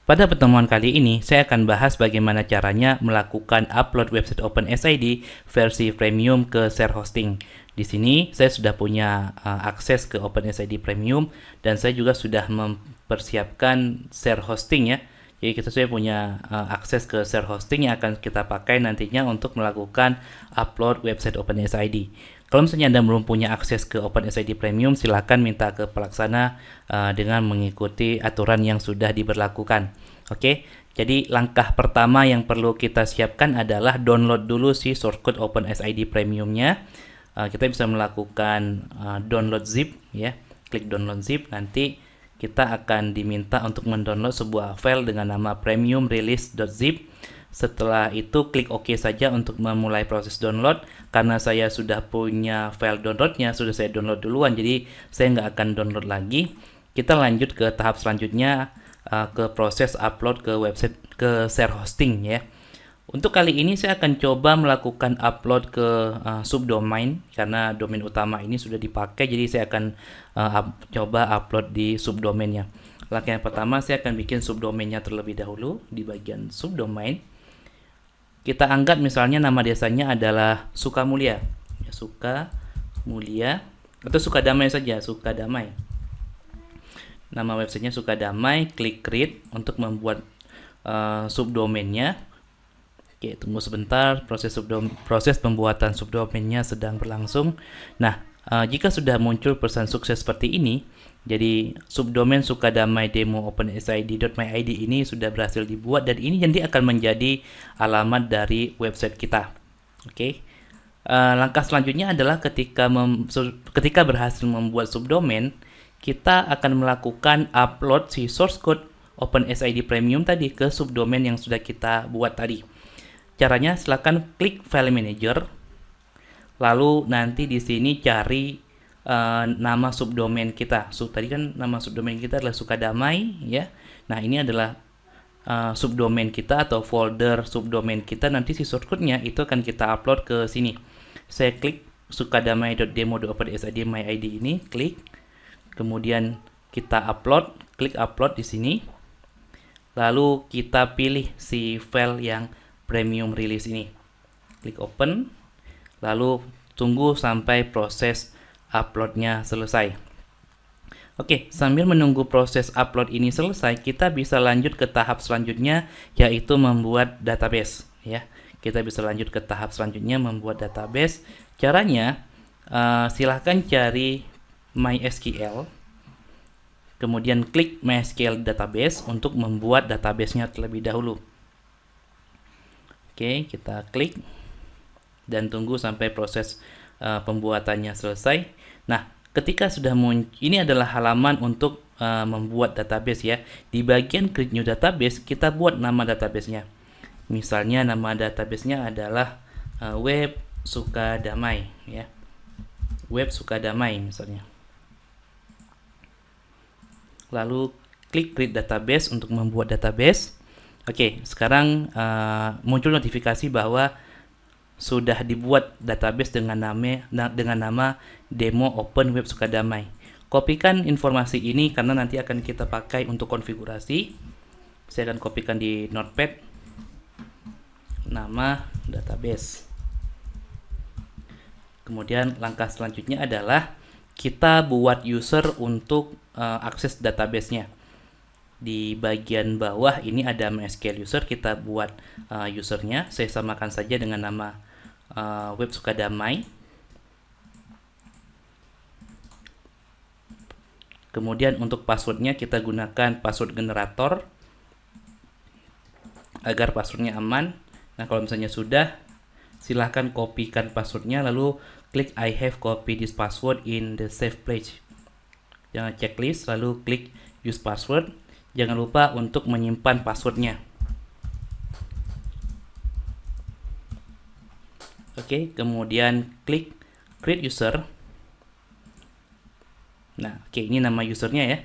Pada pertemuan kali ini, saya akan bahas bagaimana caranya melakukan upload website OpenSID versi premium ke share hosting. Di sini saya sudah punya akses ke OpenSID Premium dan saya juga sudah mempersiapkan share hosting ya. Jadi kita sudah punya akses ke share hosting yang akan kita pakai nantinya untuk melakukan upload website OpenSID. Kalau misalnya Anda belum punya akses ke OpenSID Premium, silakan minta ke pelaksana dengan mengikuti aturan yang sudah diberlakukan. Oke, jadi langkah pertama yang perlu kita siapkan adalah download dulu si source code OpenSID Premiumnya. Kita bisa melakukan download zip ya, klik download zip, nanti kita akan diminta untuk mendownload sebuah file dengan nama premiumrelease.zip. Setelah itu klik OK saja untuk memulai proses download. Karena saya sudah punya file downloadnya, sudah saya download duluan, jadi saya nggak akan download lagi. Kita lanjut ke tahap selanjutnya, ke proses upload ke website, ke share hosting ya. Untuk kali ini saya akan coba melakukan upload ke subdomain karena domain utama ini sudah dipakai, jadi saya akan coba upload di subdomainnya. Langkah yang pertama, saya akan bikin subdomainnya terlebih dahulu di bagian subdomain. Kita anggap misalnya nama desanya adalah Sukamulia, ya, Sukamulia atau Sukadamai saja, Sukadamai. Nama websitenya Sukadamai, klik create untuk membuat subdomainnya. Oke, tunggu sebentar, proses pembuatan subdomainnya sedang berlangsung. Nah, jika sudah muncul pesan sukses seperti ini, jadi subdomain Sukadamai demo opensid.myid ini sudah berhasil dibuat dan ini nanti akan menjadi alamat dari website kita. Oke. Langkah selanjutnya adalah ketika berhasil membuat subdomain, kita akan melakukan upload si source code OpenSID Premium tadi ke subdomain yang sudah kita buat tadi. Caranya silakan klik File Manager, lalu nanti di sini cari nama subdomain kita. Tadi kan nama subdomain kita adalah Sukadamai ya. Nah, ini adalah subdomain kita atau folder subdomain kita. Nanti si source code-nya itu akan kita upload ke sini. Saya klik sukadamai.demo.opensid.myid ini, klik. Kemudian kita upload, klik upload di sini. Lalu kita pilih si file yang premium release ini. Klik open. Lalu tunggu sampai proses uploadnya selesai. Oke, sambil menunggu proses upload ini selesai, kita bisa lanjut ke tahap selanjutnya, yaitu membuat database ya. Kita bisa lanjut ke tahap selanjutnya, membuat database. Caranya silahkan cari MySQL, kemudian klik MySQL database untuk membuat databasenya terlebih dahulu. Oke, kita klik dan tunggu sampai proses pembuatannya selesai. Nah, ketika sudah muncul, ini adalah halaman untuk membuat database ya. Di bagian create new database, kita buat nama databasenya. Misalnya nama databasenya adalah web Sukadamai ya. Web Sukadamai misalnya. Lalu klik create database untuk membuat database. Oke, sekarang muncul notifikasi bahwa sudah dibuat database dengan nama demo open web Sukadamai. Kopikan informasi ini karena nanti akan kita pakai untuk konfigurasi. Saya akan kopikan di notepad nama database. Kemudian langkah selanjutnya adalah kita buat user untuk akses databasenya. Di bagian bawah ini ada MySQL user, kita buat usernya. Saya samakan saja dengan nama web Sukadamai. Kemudian untuk passwordnya kita gunakan password generator agar passwordnya aman. Nah, kalau misalnya sudah, silahkan kopikan passwordnya lalu klik I have copied this password in the save place. Jangan checklist, lalu klik use password. Jangan lupa untuk menyimpan passwordnya. Oke, kemudian klik create user. Nah, oke, ini nama usernya ya.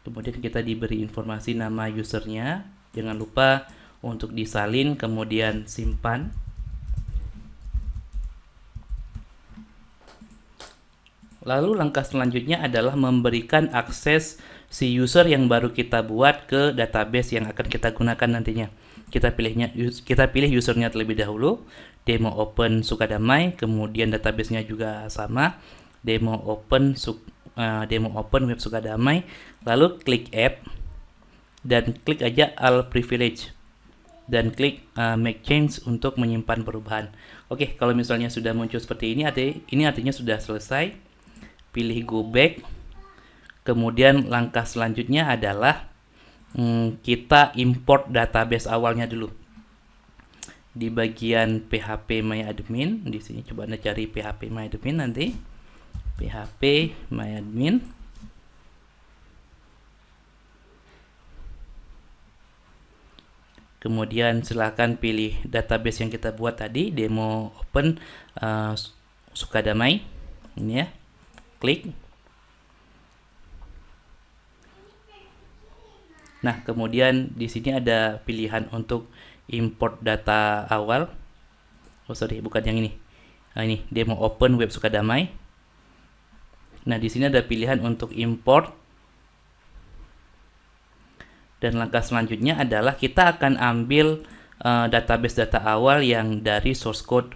Kemudian kita diberi informasi nama usernya. Jangan lupa untuk disalin, kemudian simpan. Lalu langkah selanjutnya adalah memberikan akses si user yang baru kita buat ke database yang akan kita gunakan nantinya. Kita pilih usernya terlebih dahulu, demo open Sukadamai, kemudian databasenya juga sama, demo open web Sukadamai, lalu klik add dan klik aja all privilege dan klik make change untuk menyimpan perubahan. Oke, kalau misalnya sudah muncul seperti ini, artinya sudah selesai. Pilih go back. Kemudian langkah selanjutnya adalah kita import database awalnya dulu. Di bagian PHP MyAdmin, di sini coba Anda cari PHP MyAdmin nanti. PHP MyAdmin. Kemudian silakan pilih database yang kita buat tadi, demo open Sukadamai. Ini ya. Klik. Nah, kemudian di sini ada pilihan untuk import data awal. Oh, sorry, bukan yang ini. Nah, ini demo open web Sukadamai. Nah, di sini ada pilihan untuk import. Dan langkah selanjutnya adalah kita akan ambil database data awal yang dari source code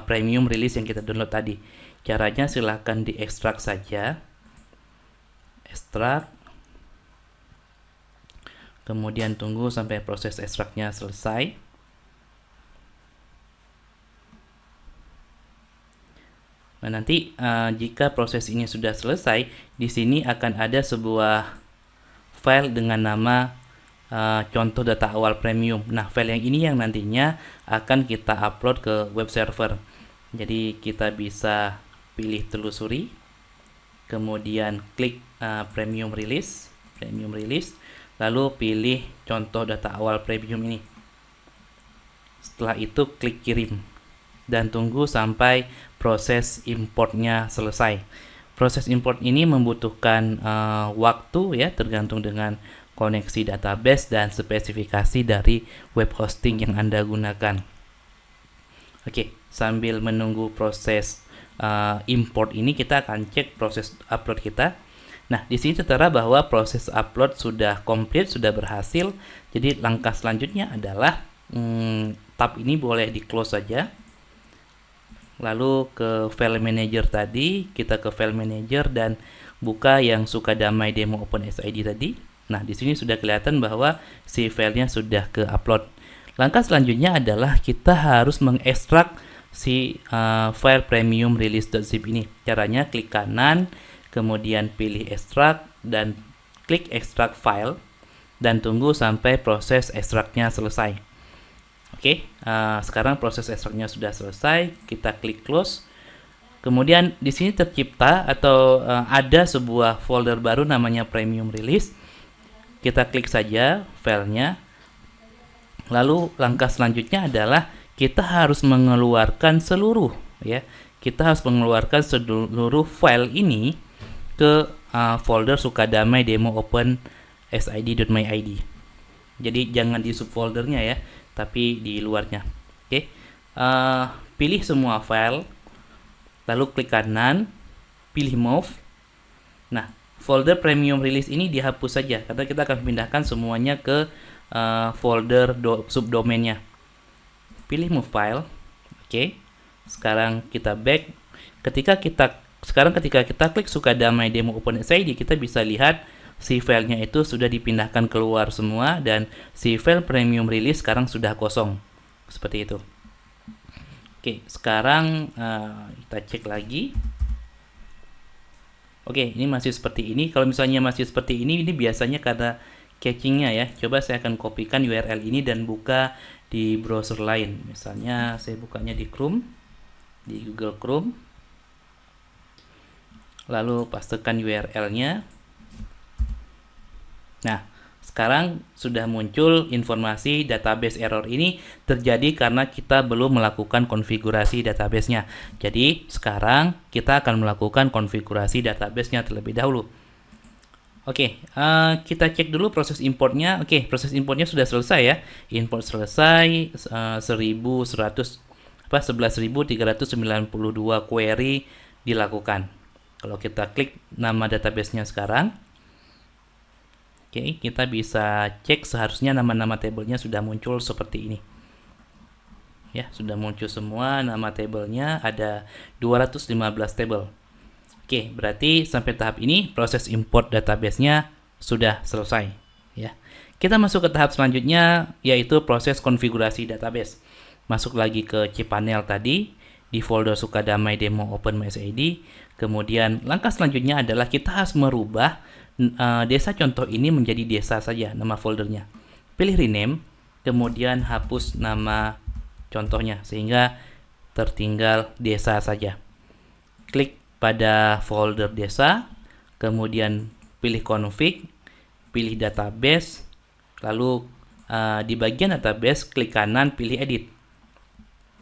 premium release yang kita download tadi. Caranya silahkan diekstrak saja. Ekstrak. Kemudian tunggu sampai proses ekstraknya selesai. Nah, nanti jika proses ini sudah selesai, di sini akan ada sebuah file dengan nama contoh data awal premium. Nah, file yang ini yang nantinya akan kita upload ke web server. Jadi kita bisa pilih telusuri, kemudian klik premium release, lalu pilih contoh data awal premium ini. Setelah itu klik kirim dan tunggu sampai proses importnya selesai. Proses import ini membutuhkan waktu ya, tergantung dengan koneksi database dan spesifikasi dari web hosting yang Anda gunakan. Oke, sambil menunggu proses import ini, kita akan cek proses upload kita. Nah, di sini tertera bahwa proses upload sudah komplit, sudah berhasil. Jadi langkah selanjutnya adalah tab ini boleh di close saja. Lalu ke file manager tadi, kita ke file manager dan buka yang Sukadamai demo OpenSID tadi. Nah, di sini sudah kelihatan bahwa si filenya sudah ke upload. Langkah selanjutnya adalah kita harus mengekstrak si file premium release.zip ini. Caranya klik kanan, kemudian pilih ekstrak dan klik ekstrak file dan tunggu sampai proses ekstraknya selesai. Oke, sekarang proses ekstraknya sudah selesai, kita klik close. Kemudian di sini tercipta atau ada sebuah folder baru namanya premium release. Kita klik saja filenya. Lalu langkah selanjutnya adalah kita harus mengeluarkan seluruh ya. Kita harus mengeluarkan seluruh file ini ke folder Sukadamai demo open sid.myid. Jadi jangan di subfoldernya ya, tapi di luarnya. Oke. Pilih semua file, lalu klik kanan, pilih move. Nah, folder premium release ini dihapus saja karena kita akan pindahkan semuanya ke folder subdomainnya. Pilih move file. Oke. Sekarang kita back. Ketika kita klik Sukadamai demo OpenSID, kita bisa lihat si filenya itu sudah dipindahkan keluar semua dan si file premium release sekarang sudah kosong. Seperti itu. Oke, sekarang kita cek lagi. Oke, ini masih seperti ini. Kalau misalnya masih seperti ini biasanya karena cachingnya ya. Coba saya akan kopikan URL ini dan buka di browser lain. Misalnya saya bukanya di Chrome, di Google Chrome. Lalu pastekan URL-nya. Nah, sekarang sudah muncul informasi database error ini terjadi karena kita belum melakukan konfigurasi databasenya. Jadi sekarang kita akan melakukan konfigurasi databasenya terlebih dahulu. Oke, kita cek dulu proses importnya. Oke, proses importnya sudah selesai ya. Import selesai, 11.392 query dilakukan. Kalau kita klik nama databasenya sekarang, Oke, kita bisa cek seharusnya nama-nama tabelnya sudah muncul seperti ini. Ya, sudah muncul semua nama tabelnya, ada 215 tabel. Oke, berarti sampai tahap ini proses import database-nya sudah selesai, ya. Kita masuk ke tahap selanjutnya, yaitu proses konfigurasi database. Masuk lagi ke cPanel tadi, di folder Sukadamai demo OpenMySID. Kemudian langkah selanjutnya adalah kita harus merubah desa contoh ini menjadi desa saja, nama foldernya. Pilih rename, kemudian hapus nama contohnya, sehingga tertinggal desa saja. Klik pada folder desa, kemudian pilih config, pilih database, lalu di bagian database klik kanan pilih edit.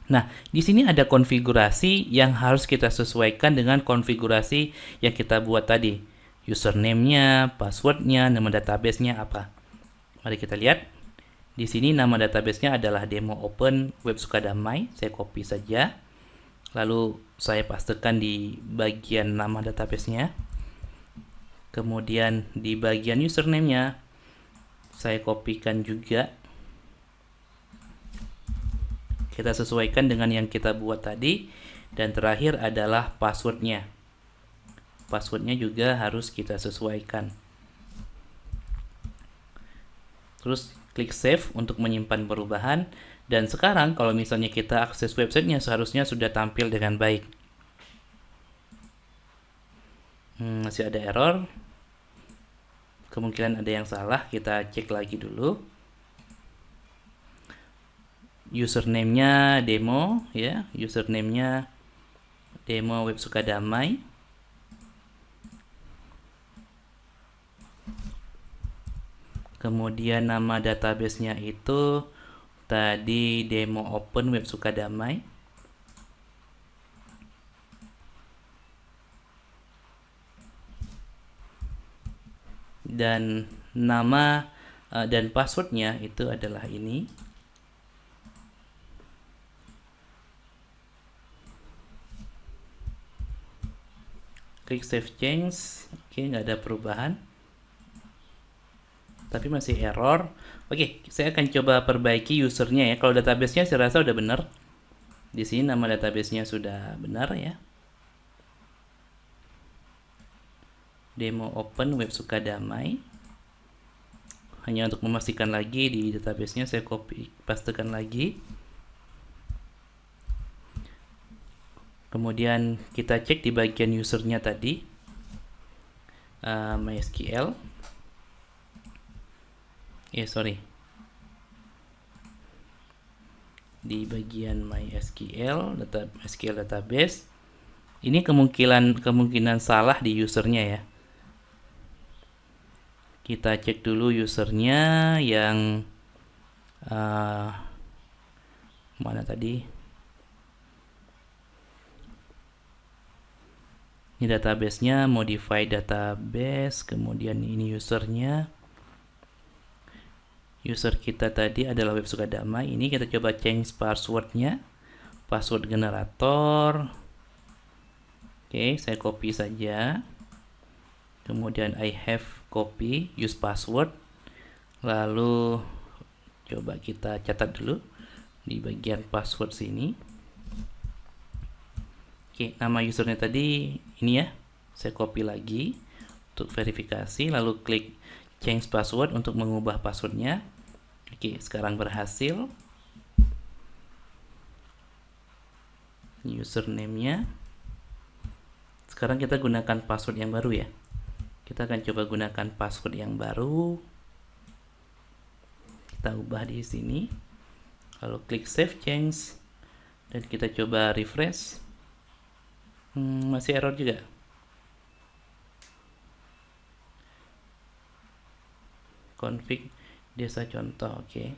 Nah, di sini ada konfigurasi yang harus kita sesuaikan dengan konfigurasi yang kita buat tadi. Username-nya, password-nya, nama database-nya apa. Mari kita lihat. Di sini nama database-nya adalah demo open web Sukadamai. Saya copy saja. Lalu saya pastekan di bagian nama database-nya. Kemudian di bagian username-nya saya kopikan juga. Kita sesuaikan dengan yang kita buat tadi. Dan terakhir adalah passwordnya. Passwordnya juga harus kita sesuaikan. Terus klik save untuk menyimpan perubahan. Dan sekarang kalau misalnya kita akses websitenya seharusnya sudah tampil dengan baik. Masih ada error. Kemungkinan ada yang salah. Kita cek lagi dulu. Username-nya demo, ya, username-nya demo web Sukadamai. Kemudian nama database-nya itu tadi demo open web Sukadamai. Dan nama dan passwordnya itu adalah ini. Klik save change. Oke, nggak ada perubahan. Tapi masih error. Oke, saya akan coba perbaiki usernya ya. Kalau database-nya saya rasa udah benar. Di sini nama database-nya sudah benar ya. Demo open web Sukadamai. Hanya untuk memastikan lagi di database-nya saya copy pastekan lagi. Kemudian kita cek di bagian usernya tadi, MySQL. Di bagian MySQL, SQL database. Ini kemungkinan salah di usernya ya. Kita cek dulu usernya yang mana tadi? Ini database-nya, modify database, kemudian ini usernya. User kita tadi adalah web Sukadamai. Ini kita coba change password-nya. Password generator. Oke, saya copy saja. Kemudian I have copy, use password. Lalu coba kita catat dulu di bagian password sini. Oke, nama usernya tadi ini ya. Saya copy lagi untuk verifikasi, lalu klik change password untuk mengubah passwordnya. Oke, sekarang berhasil. Username-nya. Sekarang kita gunakan password yang baru ya. Kita akan coba gunakan password yang baru. Kita ubah di sini. Lalu klik save change dan kita coba refresh. Masih error juga. Config desa contoh, oke.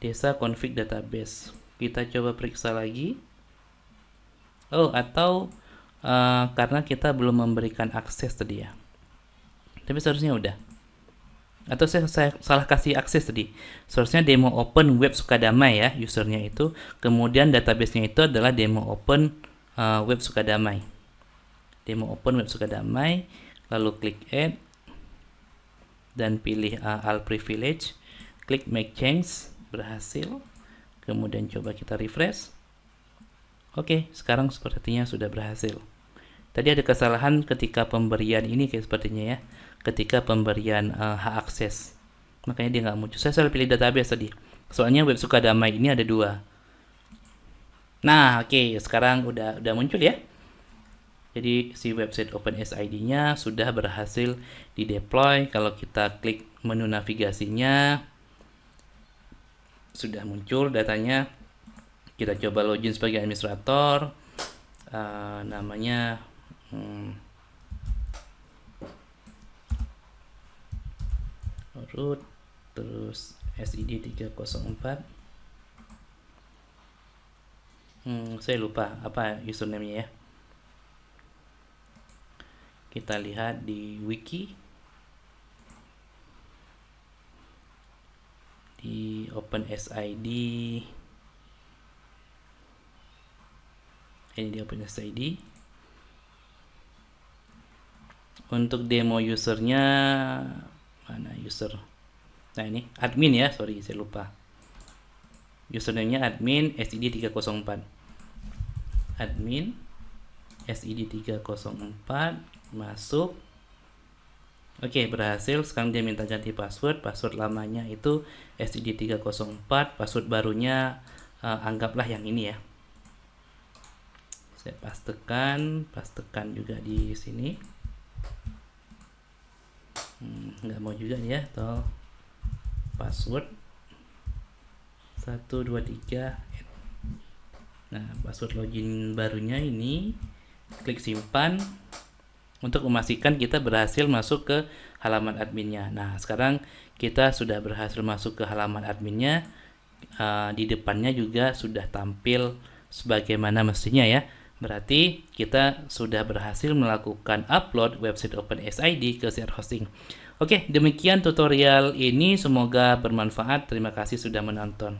Desa config database. Kita coba periksa lagi. Oh, atau karena kita belum memberikan akses tadi ya. Tapi seharusnya udah. Atau saya salah kasih akses tadi. Seharusnya demo open web Sukadamai ya, usernya itu. Kemudian database-nya itu adalah demo open web Sukadamai. Demo open web Sukadamai. lalu klik add dan pilih all privilege, klik make change, berhasil. Kemudian coba kita refresh. Oke, sekarang sepertinya sudah berhasil. Tadi ada kesalahan ketika pemberian ini kayak sepertinya ya, ketika pemberian hak akses, makanya dia nggak muncul. Saya selalu pilih database tadi, soalnya web Sukadamai ini ada dua. Nah, oke, sekarang udah muncul ya. Jadi si website OpenSID-nya sudah berhasil di deploy. Kalau kita klik menu navigasinya, sudah muncul datanya. Kita coba login sebagai administrator. Namanya root, terus SID 304. Saya lupa apa username-nya ya. Kita lihat di wiki, di OpenSID. Ini di OpenSID. Untuk demo usernya, mana user? Nah ini admin ya, sorry saya lupa. Username-nya admin SID 304. Admin SID 304, masuk. Oke, berhasil. Sekarang dia minta ganti password. Password lamanya itu SID 304, password barunya anggaplah yang ini ya. Saya pastekan juga di sini. Nggak mau juga ya, atau password 123. Nah, password login barunya ini, klik simpan untuk memastikan kita berhasil masuk ke halaman adminnya. Nah, sekarang kita sudah berhasil masuk ke halaman adminnya. Di depannya juga sudah tampil sebagaimana mestinya ya. Berarti kita sudah berhasil melakukan upload website OpenSID ke share hosting. Oke, demikian tutorial ini, semoga bermanfaat. Terima kasih sudah menonton.